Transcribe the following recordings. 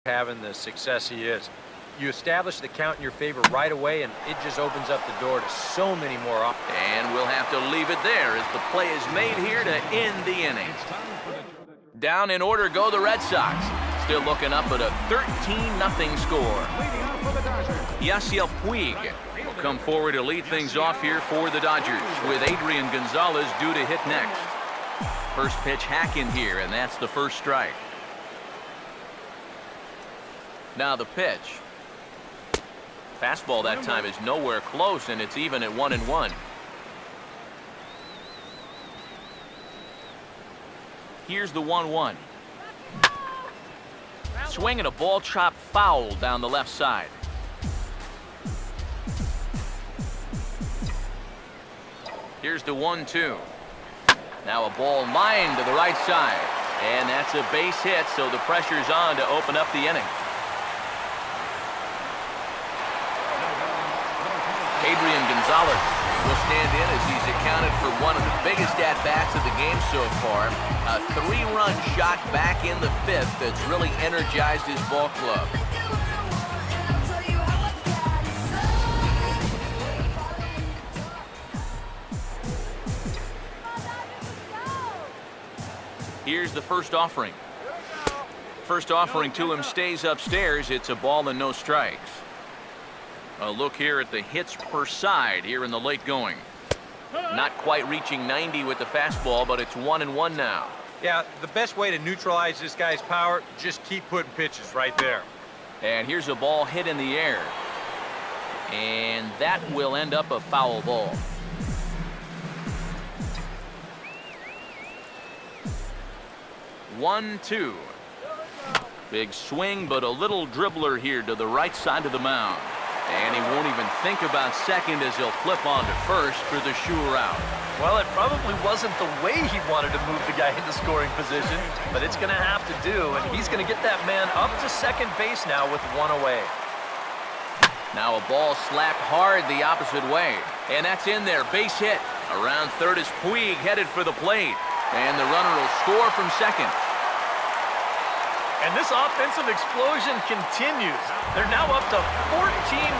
having the success he is. You establish the count in your favor right away, and it just opens up the door to so many more options. And we'll have to leave it there as the play is made here to end the inning. Down in order go the Red Sox. Still looking up at a 13-0 score. Yasiel Puig will come forward to lead things off here for the Dodgers, with Adrian Gonzalez due to hit next. First pitch hack in here, and that's the first strike. Now the pitch. Fastball that time is nowhere close, and it's even at 1-1. Here's the 1-1. Swinging a ball chopped foul down the left side. Here's the 1-2. Now a ball lined to the right side, and that's a base hit, so the pressure's on to open up the inning. Adrian Gonzalez will stand in as he's accounted for one of the biggest at-bats of the game so far. A 3-run shot back in the 5th that's really energized his ball club. Here's the first offering. First offering to him stays upstairs. It's a ball and no strikes. A look here at the hits per side here in the late going. Not quite reaching 90 with the fastball, but it's 1-1 now. Yeah, the best way to neutralize this guy's power, just keep putting pitches right there. And here's a ball hit in the air. And that will end up a foul ball. One-two. Big swing, but a little dribbler here to the right side of the mound. And he won't even think about second as he'll flip on to first for the sure out. Well, it probably wasn't the way he wanted to move the guy into scoring position, but it's going to have to do, and he's going to get that man up to second base now with one away. Now a ball slapped hard the opposite way, and that's in there, base hit. Around third is Puig headed for the plate, and the runner will score from second. And this offensive explosion continues. They're now up to 14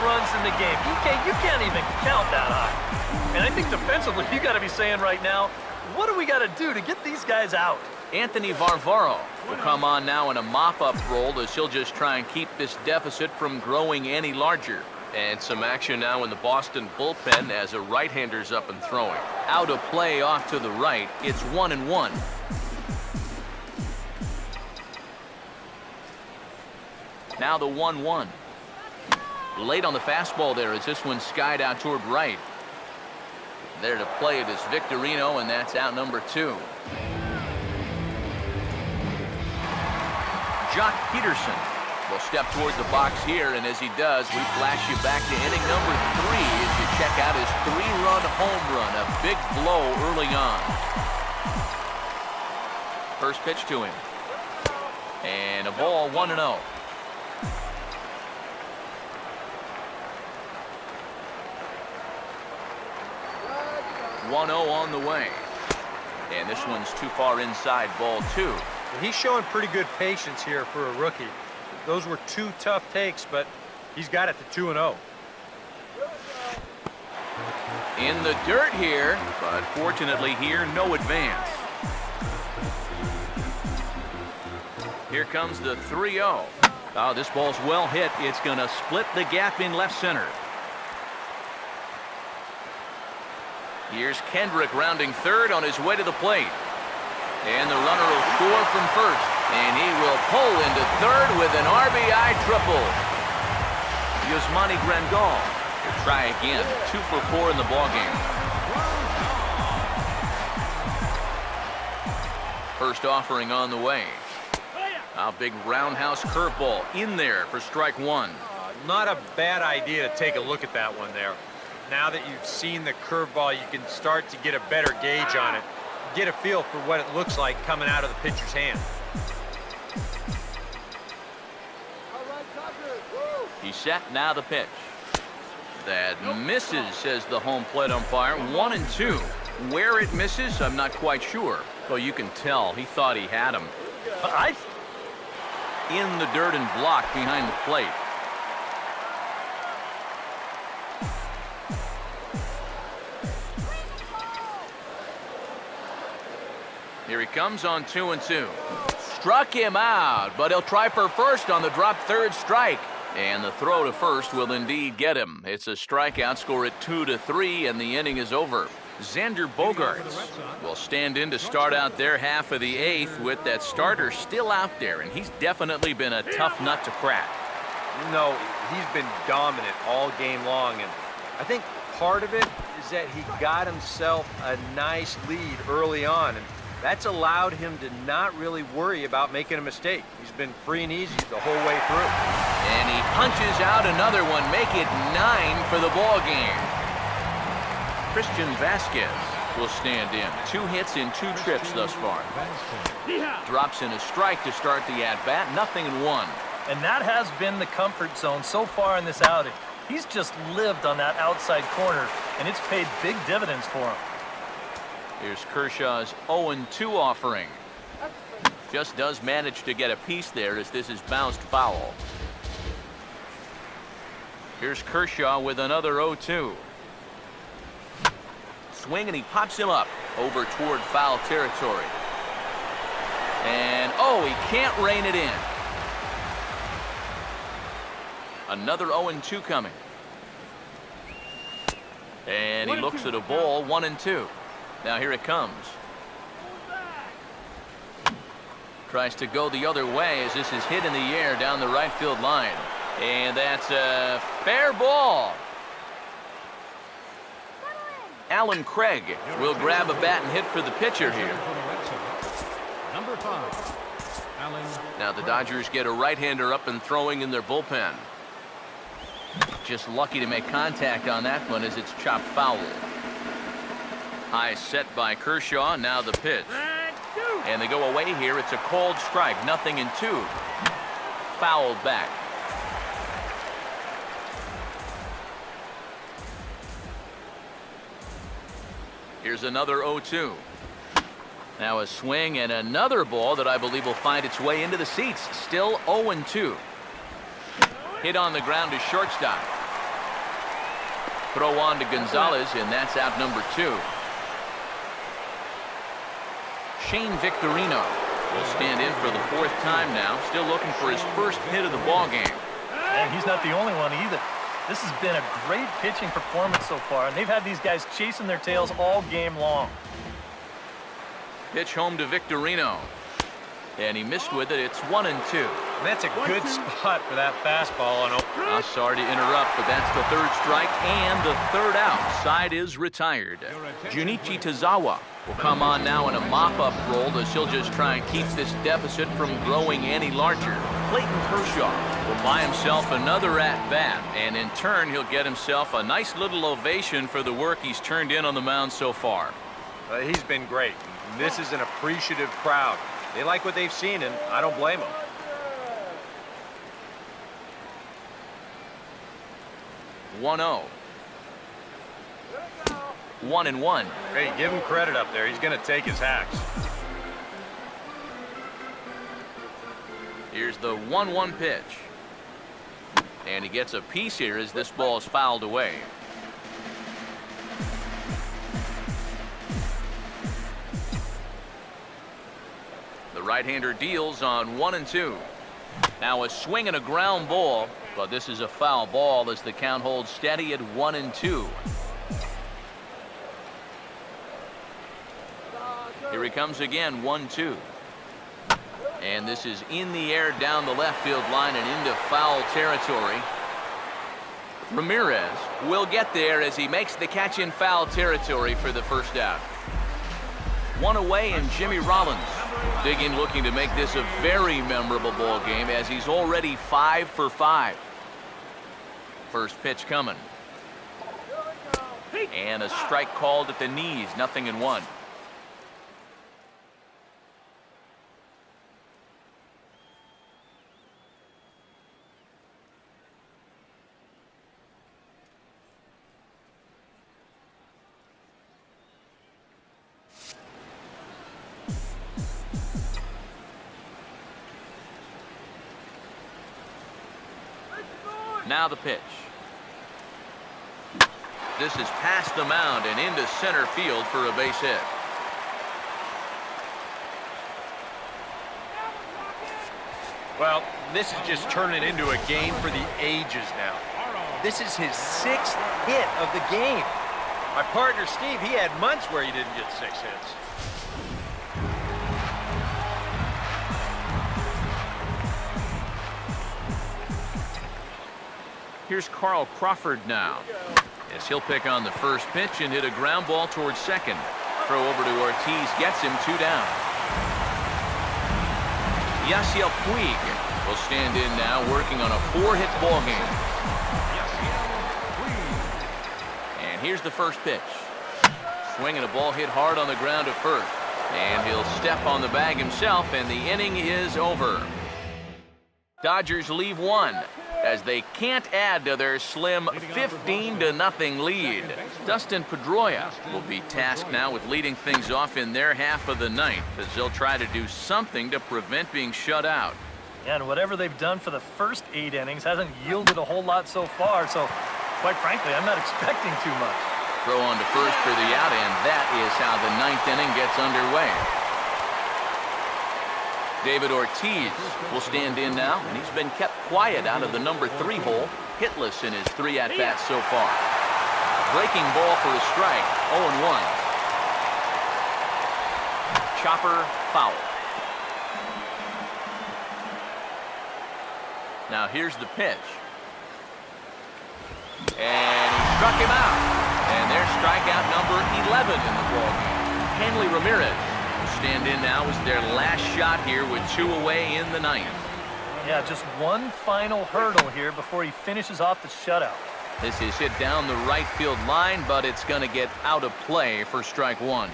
runs in the game. You can't even count that high. And I think defensively, you got to be saying right now, what do we got to do to get these guys out? Anthony Varvaro will come on now in a mop-up role as he'll just try and keep this deficit from growing any larger. And some action now in the Boston bullpen as a right-hander's up and throwing. Out of play off to the right, it's 1-1. Now the 1-1. Late on the fastball there as this one skied out toward right. There to play it is Victorino, and that's out number 2. Jock Peterson will step toward the box here, and as he does, we flash you back to inning number 3 as you check out his 3-run home run, a big blow early on. First pitch to him. And a ball 1-0. 1-0 on the way. And this one's too far inside, ball 2. He's showing pretty good patience here for a rookie. Those were 2 tough takes, but he's got it to 2-0. In the dirt here, but fortunately here, no advance. Here comes the 3-0. Oh, this ball's well hit. It's going to split the gap in left center. Here's Kendrick rounding third on his way to the plate. And the runner will score from first. And he will pull into third with an RBI triple. Yasmani Grandal will try again. 2 for 4 in the ballgame. First offering on the way. A big roundhouse curveball in there for strike 1. Not a bad idea to take a look at that one there. Now that you've seen the curveball, you can start to get a better gauge on it. Get a feel for what it looks like coming out of the pitcher's hand. He's set, now the pitch. That misses, says the home plate umpire. 1-2. Where it misses, I'm not quite sure. Well, you can tell he thought he had him. in the dirt and blocked behind the plate. Here he comes on 2-2. Struck him out, but he'll try for first on the drop third strike. And the throw to first will indeed get him. It's a strikeout, score at 2-3, and the inning is over. Xander Bogaerts will stand in to start out their half of the eighth with that starter still out there, and he's definitely been a tough nut to crack. You know, he's been dominant all game long, and I think part of it is that he got himself a nice lead early on, and that's allowed him to not really worry about making a mistake. He's been free and easy the whole way through. And he punches out another one, make it 9 for the ball game. Christian Vasquez will stand in. 2 hits in 2 trips thus far. Drops in a strike to start the at-bat, 0-1. And that has been the comfort zone so far in this outing. He's just lived on that outside corner, and it's paid big dividends for him. Here's Kershaw's 0-2 offering. Just does manage to get a piece there as this is bounced foul. Here's Kershaw with another 0-2. Swing, and he pops him up over toward foul territory. And, oh, he can't rein it in. Another 0-2 coming. And he looks at a ball, 1-2. Now here it comes. Tries to go the other way as this is hit in the air down the right field line. And that's a fair ball. Alan Craig will grab a bat and hit for the pitcher here. Number 5, Alan. Now the Dodgers get a right-hander up and throwing in their bullpen. Just lucky to make contact on that one as it's chopped foul. High set by Kershaw, now the pitch. And they go away here. It's a cold strike, 0-2. Fouled back. Here's another 0-2. Now a swing and another ball that I believe will find its way into the seats. Still 0-2. Hit on the ground to shortstop. Throw on to Gonzalez, and that's out number 2. Shane Victorino will stand in for the 4th time now, still looking for his first hit of the ball game. And he's not the only one either. This has been a great pitching performance so far, and they've had these guys chasing their tails all game long. Pitch home to Victorino. And he missed with it. It's 1-2. And that's a good spot for that fastball. I'm sorry to interrupt, but that's the 3rd strike and the 3rd out. Side is retired. Junichi Tozawa will come on now in a mop-up role as he'll just try and keep this deficit from growing any larger. Clayton Kershaw will buy himself another at-bat, and in turn he'll get himself a nice little ovation for the work he's turned in on the mound so far. He's been great. This is an appreciative crowd. They like what they've seen, and I don't blame them. One-0. 1-1. Hey, give him credit up there. He's going to take his hacks. Here's the 1-1 pitch. And he gets a piece here as this ball is fouled away. The right-hander deals on 1-2. Now a swing and a ground ball, but this is a foul ball as the count holds steady at 1-2. Here he comes again, 1-2. And this is in the air down the left field line and into foul territory. Ramirez will get there as he makes the catch in foul territory for the first out. One away, and Jimmy Rollins digging, looking to make this a very memorable ball game as he's already 5 for 5. First pitch coming. And a strike called at the knees, 0-1. Now the pitch. This is past the mound and into center field for a base hit. Well, this is just turning into a game for the ages now. This is his 6th hit of the game. My partner, Steve, he had months where he didn't get 6 hits. Here's Carl Crawford now. As he'll pick on the first pitch and hit a ground ball towards second. Throw over to Ortiz gets him 2 down. Yasiel Puig will stand in now, working on a 4-hit ball game. And here's the first pitch. Swinging a ball hit hard on the ground to first. And he'll step on the bag himself, and the inning is over. Dodgers leave 1 as they can't add to their slim 15-0 lead. Dustin Pedroia will be tasked now with leading things off in their half of the 9th as they'll try to do something to prevent being shut out. Yeah, and whatever they've done for the first 8 innings hasn't yielded a whole lot so far, so quite frankly, I'm not expecting too much. Throw on to first for the out, and that is how the 9th inning gets underway. David Ortiz will stand in now, and he's been kept quiet out of the number 3 hole, hitless in his 3 at-bats so far. Breaking ball for a strike, 0-1. Chopper foul. Now here's the pitch. And he struck him out. And there's strikeout number 11 in the ballgame. Hanley Ramirez will stand in now as their last shot here with 2 away in the 9th. Yeah, just one final hurdle here before he finishes off the shutout. This is hit down the right field line, but it's going to get out of play for strike 1.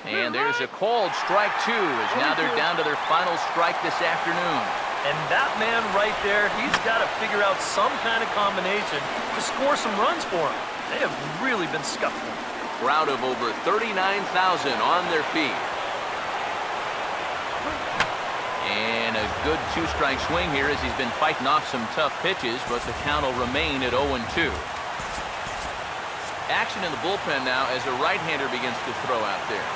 And there's a called strike 2 as now they're down to their final strike this afternoon. And that man right there, he's got to figure out some kind of combination to score some runs for him. They have really been scuffling. Crowd of over 39,000 on their feet. And a good 2-strike swing here as he's been fighting off some tough pitches, but the count will remain at 0-2. Action in the bullpen now as a right-hander begins to throw out there.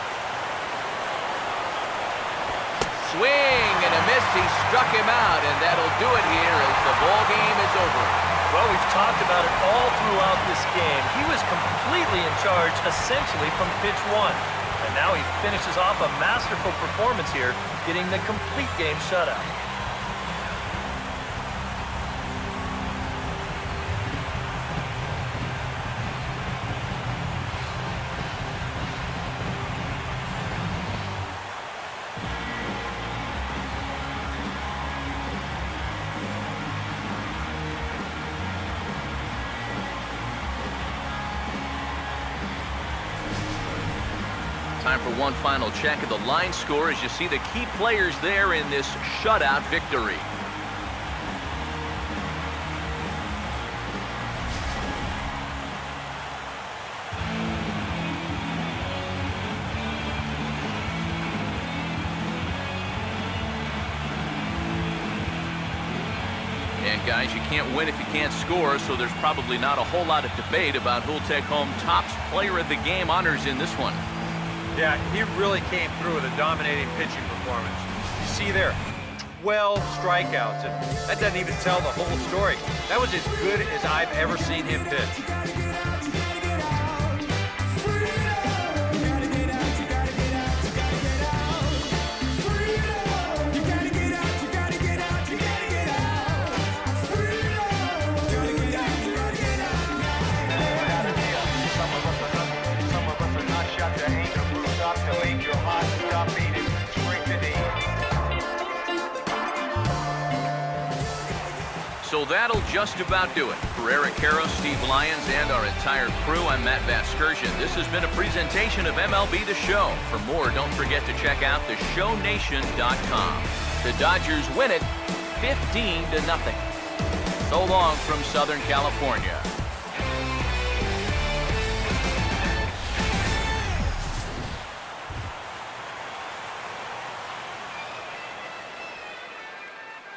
Swing and a miss. He struck him out, and that'll do it here as the ball game is over. Well, we've talked about it all throughout this game. He was completely in charge, essentially, from pitch 1. And now he finishes off a masterful performance here, getting the complete game shutout. Time for one final check of the line score as you see the key players there in this shutout victory. And guys, you can't win if you can't score, so there's probably not a whole lot of debate about who'll take home Topps Player of the Game honors in this one. Yeah, he really came through with a dominating pitching performance. You see there, 12 strikeouts, and that doesn't even tell the whole story. That was as good as I've ever seen him pitch. So that'll just about do it. For Eric Harrow, Steve Lyons, and our entire crew, I'm Matt Vasgersian. This has been a presentation of MLB The Show. For more, don't forget to check out theshownation.com. The Dodgers win it 15-0. So long from Southern California.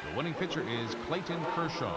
The winning pitcher is Clayton Kershaw.